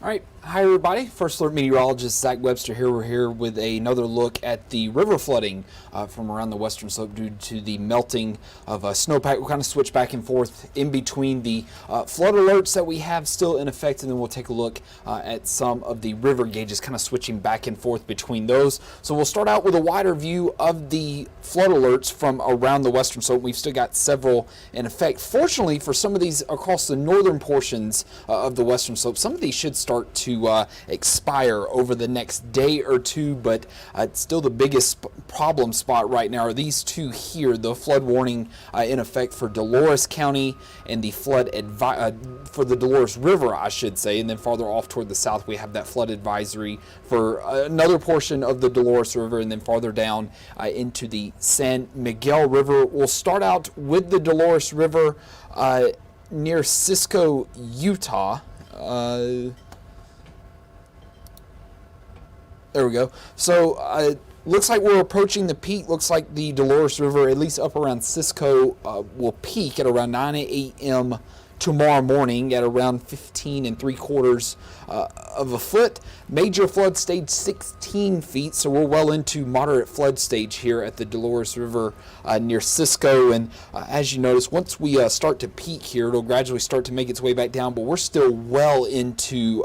All right, hi everybody. First Alert Meteorologist Zack Webster here. We're here with another look at the river flooding from around the western slope due to the melting of snowpack. We'll kind of switch back and forth in between the flood alerts that we have still in effect, and then we'll take a look at some of the river gauges, kind of switching back and forth between those. So we'll start out with a wider view of the flood alerts from around the western slope. We've still got several in effect. Fortunately, for some of these across the northern portions of the western slope, some of these should start to expire over the next day or two, but still the biggest problem spot right now are these two here. The flood warning in effect for Dolores County and the flood for the Dolores River, I should say, and then farther off toward the south we have that flood advisory for another portion of the Dolores River, and then farther down into the San Miguel River. We'll start out with the Dolores River near Cisco, Utah. There we go. So looks like we're approaching the peak. Looks like the Dolores River, at least up around Cisco, will peak at around 9 a.m. tomorrow morning at around 15 3/4 of a foot. Major flood stage 16 feet, so we're well into moderate flood stage here at the Dolores River near Cisco. And as you notice, once we start to peak here, it'll gradually start to make its way back down, but we're still well into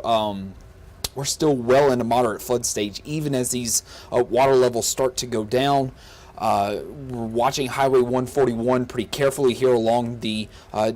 moderate flood stage, even as these water levels start to go down. We're watching Highway 141 pretty carefully here along the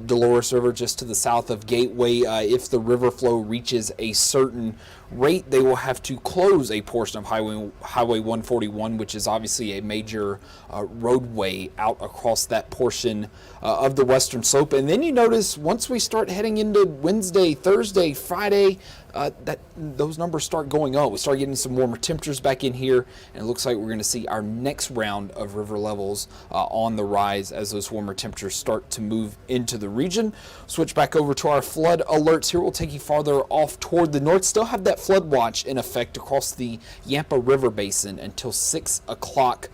Dolores River just to the south of Gateway. If the river flow reaches a certain rate, they will have to close a portion of Highway 141, which is obviously a major roadway out across that portion of the western slope. And then you notice once we start heading into Wednesday, Thursday, Friday, that those numbers start going up. We start getting some warmer temperatures back in here, and it looks like we're going to see our next round of river levels on the rise as those warmer temperatures start to move into the region. Switch back over to our flood alerts here. We'll take you farther off toward the north. Still have that flood watch in effect across the Yampa River Basin until 6 o'clock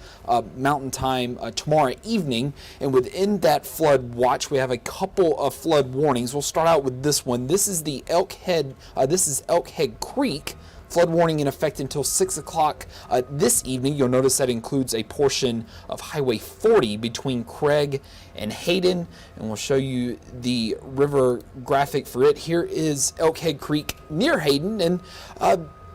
Mountain Time tomorrow evening. And within that flood watch, we have a couple of flood warnings. We'll start out with this one. This is the Elkhead Creek. Flood warning in effect until 6 o'clock this evening. You'll notice that includes a portion of Highway 40 between Craig and Hayden, and we'll show you the river graphic for it. Here is Elkhead Creek near Hayden, and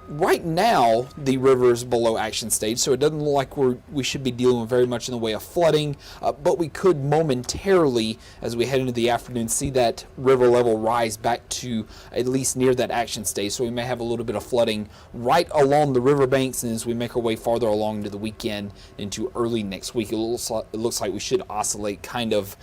right now the river is below action stage, so it doesn't look like we should be dealing with very much in the way of flooding, but we could momentarily, as we head into the afternoon, see that river level rise back to at least near that action stage. So we may have a little bit of flooding right along the riverbanks, and as we make our way farther along into the weekend into early next week, it looks like we should oscillate kind of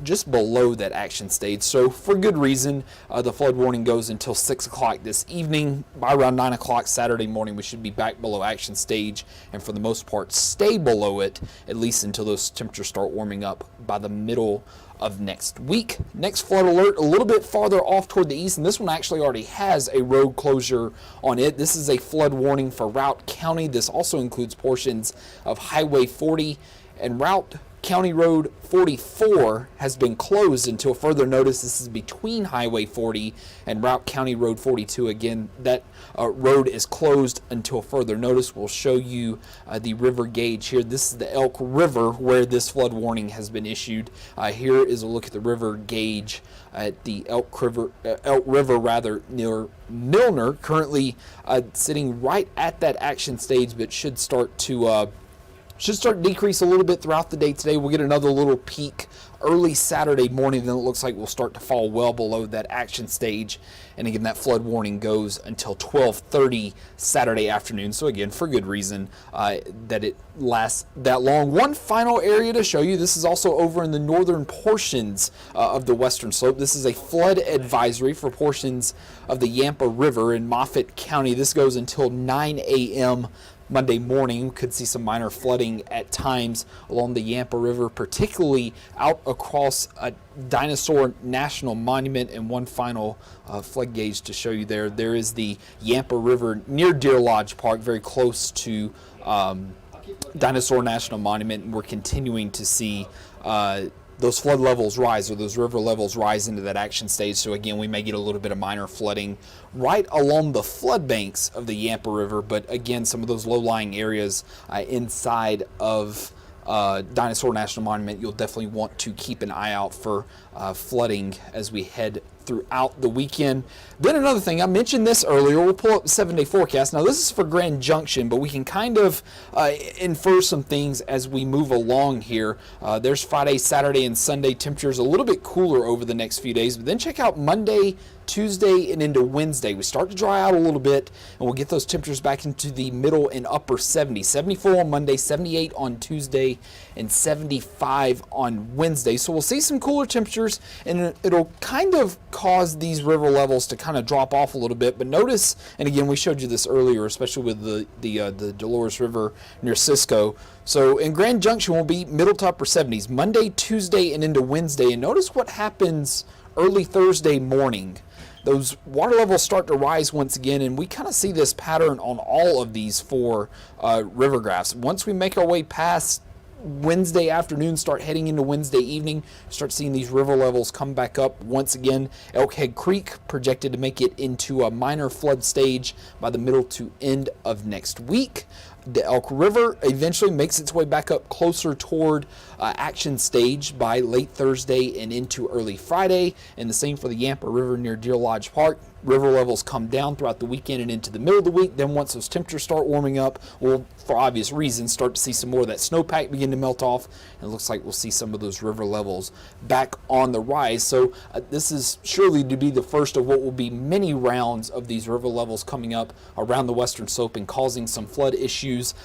just below that action stage. So for good reason, the flood warning goes until 6 o'clock this evening. By around 9 o'clock Saturday morning, we should be back below action stage, and for the most part stay below it at least until those temperatures start warming up by the middle of next week. Next flood alert a little bit farther off toward the east, and this one actually already has a road closure on it. This is a flood warning for Routt County. This also includes portions of Highway 40, and Routt County Road 44 has been closed until further notice. This is between Highway 40 and Routt County Road 42. Again, that road is closed until further notice. We'll show you the river gauge here. This is the Elk River where this flood warning has been issued. Here is a look at the river gauge at the Elk River near Milner, currently sitting right at that action stage, but should start to decrease a little bit throughout the day today. We'll get another little peak early Saturday morning, then it looks like we'll start to fall well below that action stage. And again, that flood warning goes until 12:30 Saturday afternoon. So again, for good reason that it lasts that long. One final area to show you. This is also over in the northern portions of the western slope. This is a flood advisory for portions of the Yampa River in Moffat County. This goes until 9 a.m. Monday morning. Could see some minor flooding at times along the Yampa River, particularly out across Dinosaur National Monument. And one final flood gauge to show you there. There is the Yampa River near Deer Lodge Park, very close to Dinosaur National Monument. And we're continuing to see those flood levels rise, or those river levels rise into that action stage. So again, we may get a little bit of minor flooding right along the flood banks of the Yampa River, but again, some of those low-lying areas inside of Dinosaur National Monument, you'll definitely want to keep an eye out for flooding as we head throughout the weekend. Then another thing, I mentioned this earlier, we'll pull up the 7-day forecast. Now this is for Grand Junction, but we can kind of infer some things as we move along here. There's Friday, Saturday, and Sunday temperatures a little bit cooler over the next few days, but then check out Monday, Tuesday, and into Wednesday. We start to dry out a little bit, and we'll get those temperatures back into the middle and upper 70s. 74 on Monday, 78 on Tuesday, and 75 on Wednesday. So we'll see some cooler temperatures, and it'll kind of cause these river levels to kind of drop off a little bit. But notice, and again, we showed you this earlier, especially with the Dolores River near Cisco. So in Grand Junction, we'll be middle to upper 70s Monday, Tuesday, and into Wednesday. And notice what happens early Thursday morning. Those water levels start to rise once again, and we kind of see this pattern on all of these four river graphs. Once we make our way past Wednesday afternoon, start heading into Wednesday evening, start seeing these river levels come back up once again. Elkhead Creek projected to make it into a minor flood stage by the middle to end of next week. The Elk River eventually makes its way back up closer toward action stage by late Thursday and into early Friday, and the same for the Yampa River near Deer Lodge Park. River levels come down throughout the weekend and into the middle of the week. Then once those temperatures start warming up, we'll, for obvious reasons, start to see some more of that snowpack begin to melt off, and it looks like we'll see some of those river levels back on the rise. So this is surely to be the first of what will be many rounds of these river levels coming up around the western slope and causing some flood issues.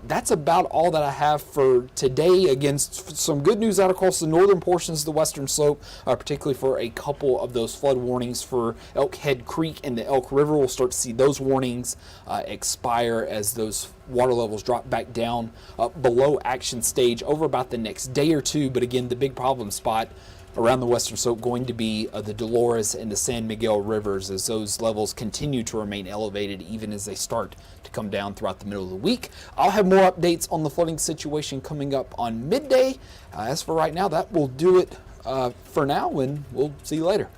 That's about all that I have for today. Again, some good news out across the northern portions of the western slope, particularly for a couple of those flood warnings for Elkhead Creek and the Elk River. We'll start to see those warnings expire as those water levels drop back down below action stage over about the next day or two. But again, the big problem spot around the western slope going to be the Dolores and the San Miguel rivers, as those levels continue to remain elevated even as they start to come down throughout the middle of the week. I'll have more updates on the flooding situation coming up on midday. As for right now, that will do it for now, and we'll see you later.